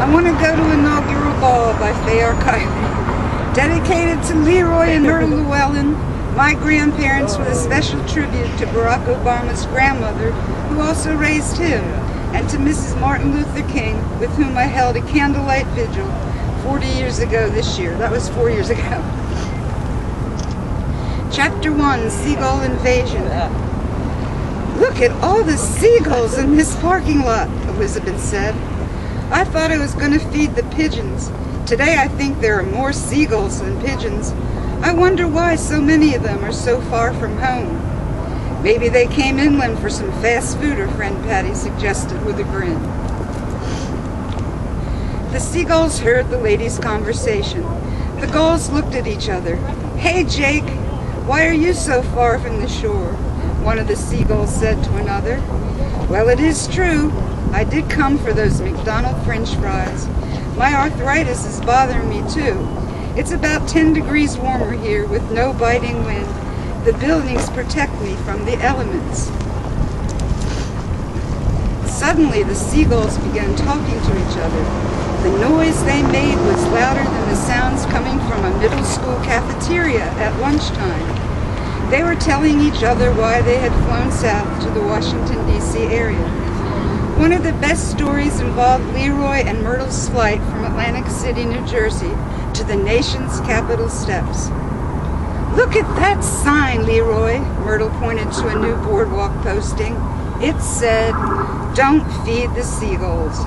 I want to go to Inaugural Ball by Faye Archive. Dedicated to Leroy and Myrtle Llewellyn, my grandparents, with a special tribute to Barack Obama's grandmother, who also raised him, and to Mrs. Martin Luther King, with whom I held a candlelight vigil 40 years ago this year. That was 4 years ago. Chapter 1, Seagull Invasion. Look at all the seagulls in this parking lot, Elizabeth said. I thought I was going to feed the pigeons. Today I think there are more seagulls than pigeons. I wonder why so many of them are so far from home. Maybe they came inland for some fast food, her friend Patty suggested with a grin. The seagulls heard the ladies' conversation. The gulls looked at each other. Hey, Jake, why are you so far from the shore? One of the seagulls said to another. Well, it is true. I did come for those McDonald's French fries. My arthritis is bothering me too. It's about 10 degrees warmer here with no biting wind. The buildings protect me from the elements. Suddenly the seagulls began talking to each other. The noise they made was louder than the sounds coming from a middle school cafeteria at lunchtime. They were telling each other why they had flown south to the Washington, D.C. area. One of the best stories involved Leroy and Myrtle's flight from Atlantic City, New Jersey, to the nation's Capitol steps. Look at that sign, Leroy, Myrtle pointed to a new boardwalk posting. It said, "Don't feed the seagulls."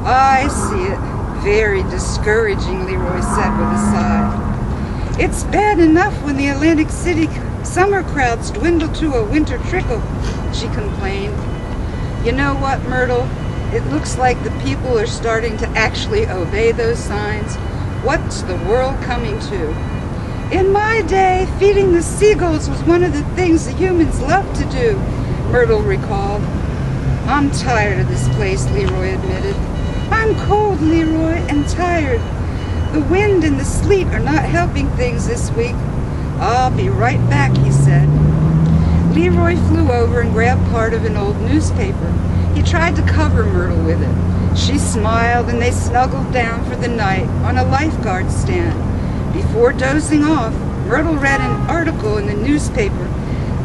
I see it. Very discouraging, Leroy said with a sigh. It's bad enough when the Atlantic City summer crowds dwindle to a winter trickle, she complained. You know what, Myrtle? It looks like the people are starting to actually obey those signs. What's the world coming to? In my day, feeding the seagulls was one of the things the humans loved to do, Myrtle recalled. I'm tired of this place, Leroy admitted. I'm cold, Leroy, and tired. The wind and the sleet are not helping things this week. I'll be right back, he said. Leroy flew over and grabbed part of an old newspaper. He tried to cover Myrtle with it. She smiled and they snuggled down for the night on a lifeguard stand. Before dozing off, Myrtle read an article in the newspaper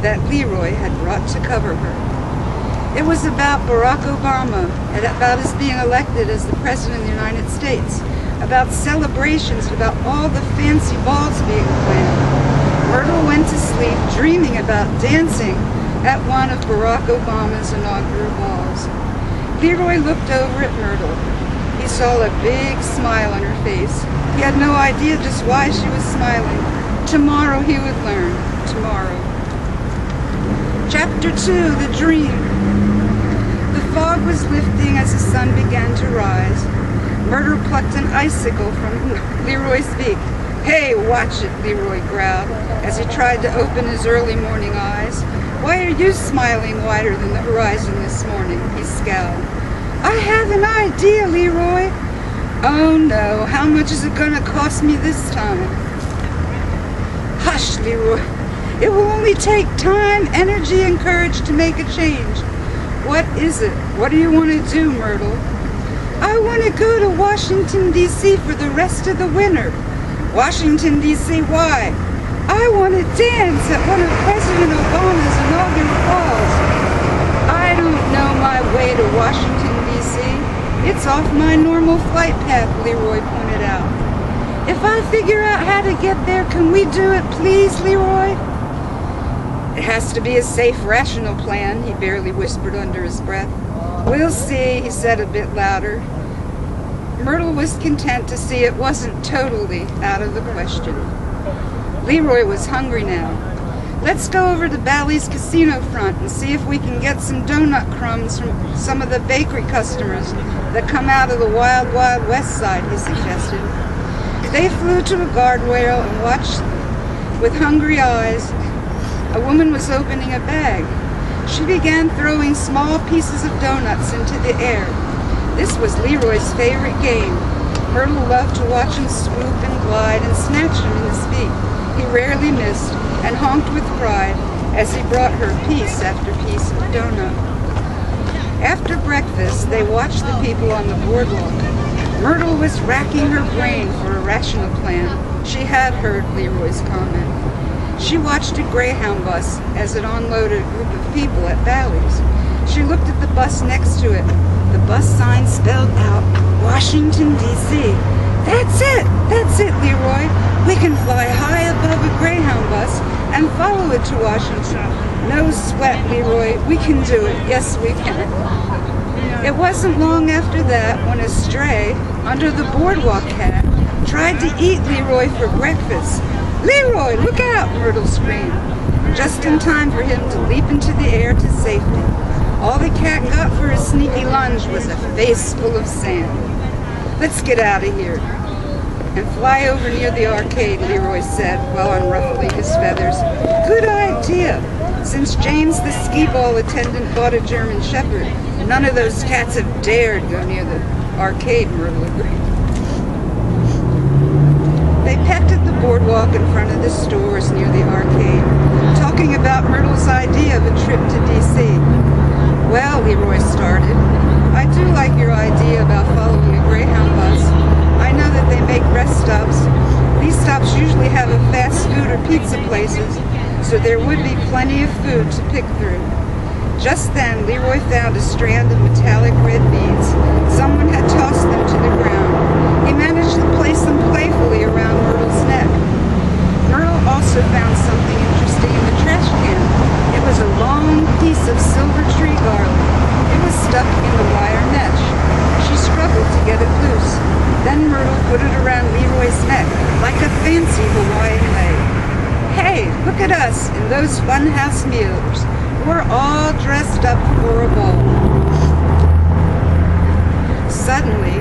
that Leroy had brought to cover her. It was about Barack Obama and about his being elected as the President of the United States, about celebrations, about all the fancy balls being planned. Myrtle went to sleep dreaming about dancing at one of Barack Obama's inaugural balls. Leroy looked over at Myrtle. He saw a big smile on her face. He had no idea just why she was smiling. Tomorrow he would learn. Tomorrow. Chapter 2, The Dream. The fog was lifting as the sun began to rise. Myrtle plucked an icicle from Leroy's beak. Hey, watch it, Leroy growled as he tried to open his early morning eyes. Why are you smiling wider than the horizon this morning? He scowled. I have an idea, Leroy. Oh no, how much is it going to cost me this time? Hush, Leroy. It will only take time, energy, and courage to make a change. What is it? What do you want to do, Myrtle? I want to go to Washington, D.C. for the rest of the winter. Washington, D.C., why? I want to dance at one of President Obama's inaugural balls. I don't know my way to Washington, D.C. It's off my normal flight path, Leroy pointed out. If I figure out how to get there, can we do it, please, Leroy? It has to be a safe, rational plan, he barely whispered under his breath. We'll see, he said a bit louder. Myrtle was content to see it wasn't totally out of the question. Leroy was hungry now. Let's go over to Bally's casino front and see if we can get some donut crumbs from some of the bakery customers that come out of the wild, wild west side, he suggested. They flew to a guardrail and watched with hungry eyes. A woman was opening a bag. She began throwing small pieces of donuts into the air. This was Leroy's favorite game. Myrtle loved to watch him swoop and glide and snatch them in his beak. He rarely missed and honked with pride as he brought her piece after piece of donut. After breakfast, they watched the people on the boardwalk. Myrtle was racking her brain for a rational plan. She had heard Leroy's comment. She watched a Greyhound bus as it unloaded a group of people at Bally's. She looked at the bus next to it. The bus sign spelled out Washington, D.C. That's it, Leroy. We can fly high above a Greyhound bus and follow it to Washington. No sweat, Leroy. We can do it. Yes, we can. It wasn't long after that when a stray under the boardwalk cat tried to eat Leroy for breakfast. Leroy, look out, Myrtle screamed, just in time for him to leap into the air to safety. All the cat got for his sneaky lunge was a face full of sand. Let's get out of here and fly over near the arcade, Leroy said while unruffling his feathers. Good idea. Since James the skee-ball attendant bought a German Shepherd, none of those cats have dared go near the arcade, Myrtle agreed. They pecked at the boardwalk in front of the stores near the arcade, talking about Myrtle's idea of a trip to D.C. Well, Leroy started, I do like your idea about following a Greyhound bus. I know that they make rest stops. These stops usually have a fast food or pizza places, so there would be plenty of food to pick through. Just then, Leroy found a strand of metallic red beads. Someone had tossed them to the ground. He managed to place them playfully around Myrtle's neck. Myrtle also found something interesting in the trash can. It was a long piece of silver tree garland. It was stuck in the wire mesh. She struggled to get it loose. Then Myrtle put it around Leroy's neck like a fancy Hawaiian leg. Hey, look at us in those funhouse mirrors. We're all dressed up for a ball. Suddenly,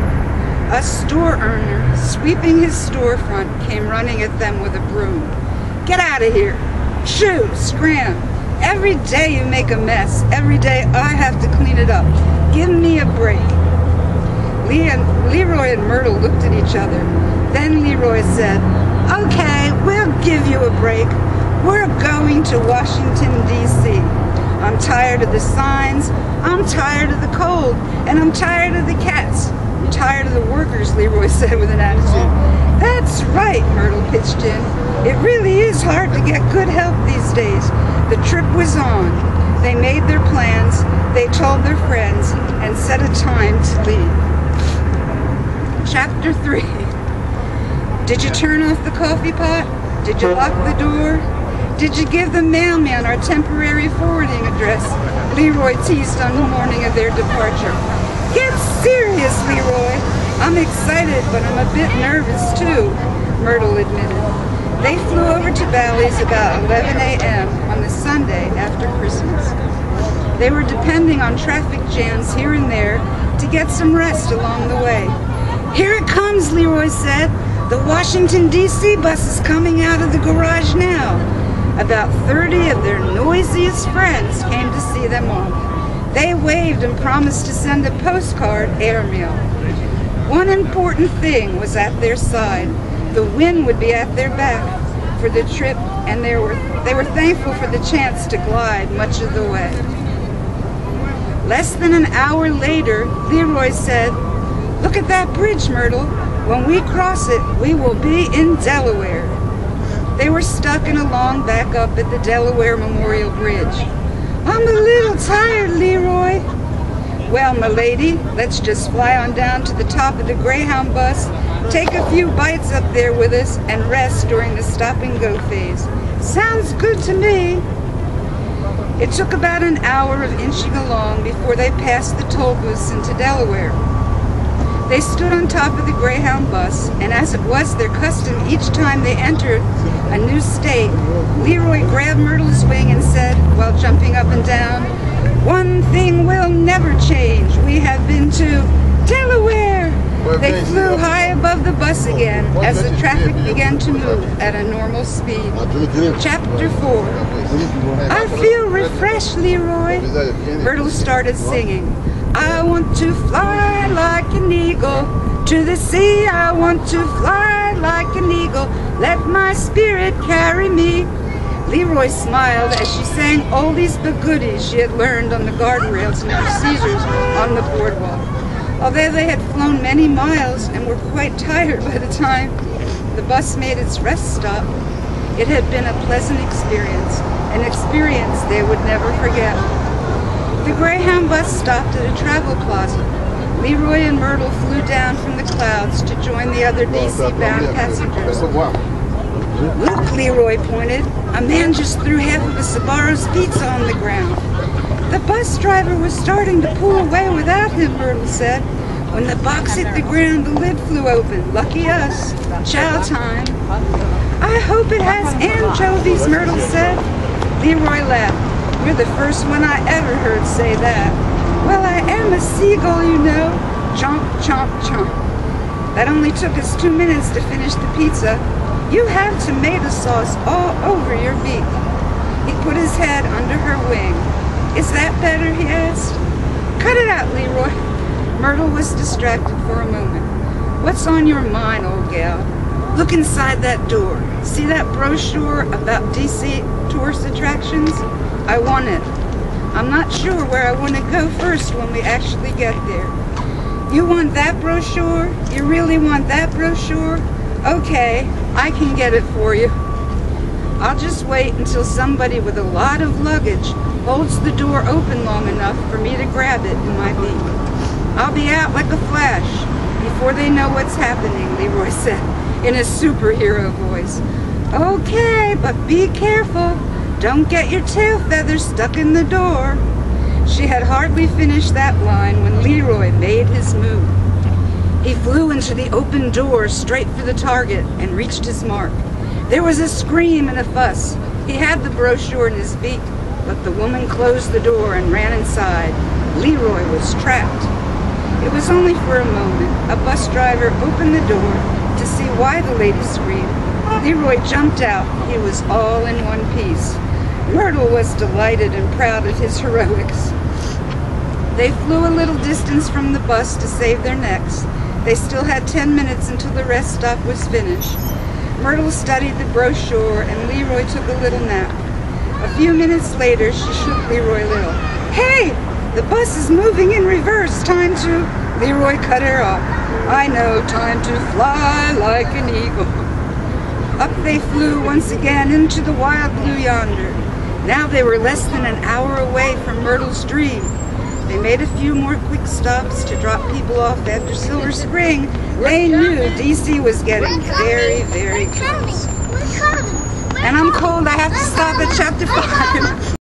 a store owner sweeping his storefront came running at them with a broom. Get out of here! Shoo! Scram! Every day you make a mess. Every day I have to clean it up. Give me a break. Leroy and Myrtle looked at each other. Then Leroy said, Okay, we'll give you a break. We're going to Washington, D.C. I'm tired of the signs, I'm tired of the cold, and I'm tired of the cats. I'm tired of the workers, Leroy said with an attitude. That's right, Myrtle pitched in. It really is hard to get good help these days. The trip was on. They made their plans, they told their friends, and set a time to leave. Chapter 3. Did you turn off the coffee pot? Did you lock the door? Did you give the mailman our temporary forwarding address? Leroy teased on the morning of their departure. Get serious, Leroy. I'm excited, but I'm a bit nervous too, Myrtle admitted. They flew over to Bally's about 11 a.m. on the Sunday after Christmas. They were depending on traffic jams here and there to get some rest along the way. Here it comes, Leroy said. The Washington, D.C. bus is coming out of the garage now. About 30 of their noisiest friends came to see them off. They waved and promised to send a postcard airmail. One important thing was at their side. The wind would be at their back for the trip, and they were thankful for the chance to glide much of the way. Less than an hour later, Leroy said, Look at that bridge, Myrtle. When we cross it, we will be in Delaware. They were stuck in a long back up at the Delaware Memorial Bridge. I'm a little tired, Leroy. Well, my lady, let's just fly on down to the top of the Greyhound bus, take a few bites up there with us, and rest during the stop-and-go phase. Sounds good to me. It took about an hour of inching along before they passed the toll booths into Delaware. They stood on top of the Greyhound bus, and as it was their custom each time they entered a new state, Leroy grabbed Myrtle's wing and said, while jumping up and down, One thing will never change. We have been to Delaware. They flew high above the bus again as the traffic began to move at a normal speed. Chapter 4. I feel refreshed, Leroy. Myrtle started singing. I want to fly like an eagle to the sea. I want to fly like an eagle. Let my spirit carry me. Leroy smiled as she sang oldies but goodies she had learned on the guardrails near Caesars on the boardwalk. Although they had flown many miles and were quite tired by the time the bus made its rest stop, it had been a pleasant experience, an experience they would never forget. The Greyhound bus stopped at a travel plaza. Leroy and Myrtle flew down from the clouds to join the other DC-bound passengers. Look, Leroy pointed. A man just threw half of a Sbarro's pizza on the ground. The bus driver was starting to pull away without him, Myrtle said. When the box hit the ground, the lid flew open. Lucky us. Chow time. I hope it has anchovies, Myrtle said. Leroy laughed. You're the first one I ever heard say that. Well, I am a seagull, you know. Chomp, chomp, chomp. That only took us 2 minutes to finish the pizza. You have tomato sauce all over your beak. He put his head under her wing. Is that better, he asked. Cut it out, Leroy. Myrtle was distracted for a moment. What's on your mind, old gal? Look inside that door. See that brochure about DC tourist attractions? I want it. I'm not sure where I want to go first when we actually get there. You want that brochure? You really want that brochure? Okay, I can get it for you. I'll just wait until somebody with a lot of luggage holds the door open long enough for me to grab it in my beak. I'll be out like a flash before they know what's happening, Leroy said in a superhero voice. Okay, but be careful. Don't get your tail feathers stuck in the door. She had hardly finished that line when Leroy made his move. He flew into the open door straight for the target and reached his mark. There was a scream and a fuss. He had the brochure in his beak, but the woman closed the door and ran inside. Leroy was trapped. It was only for a moment. A bus driver opened the door to see why the lady screamed. Leroy jumped out. He was all in one piece. Myrtle was delighted and proud of his heroics. They flew a little distance from the bus to save their necks. They still had 10 minutes until the rest stop was finished. Myrtle studied the brochure and Leroy took a little nap. A few minutes later, she shook Leroy a little. Hey, the bus is moving in reverse. Time to... Leroy cut her off. I know, time to fly like an eagle. Up they flew once again into the wild blue yonder. Now they were less than an hour away from Myrtle's dream. They made a few more quick stops to drop people off after Silver Spring. They knew DC was getting very, very close. And I'm cold. I have to stop at chapter 5.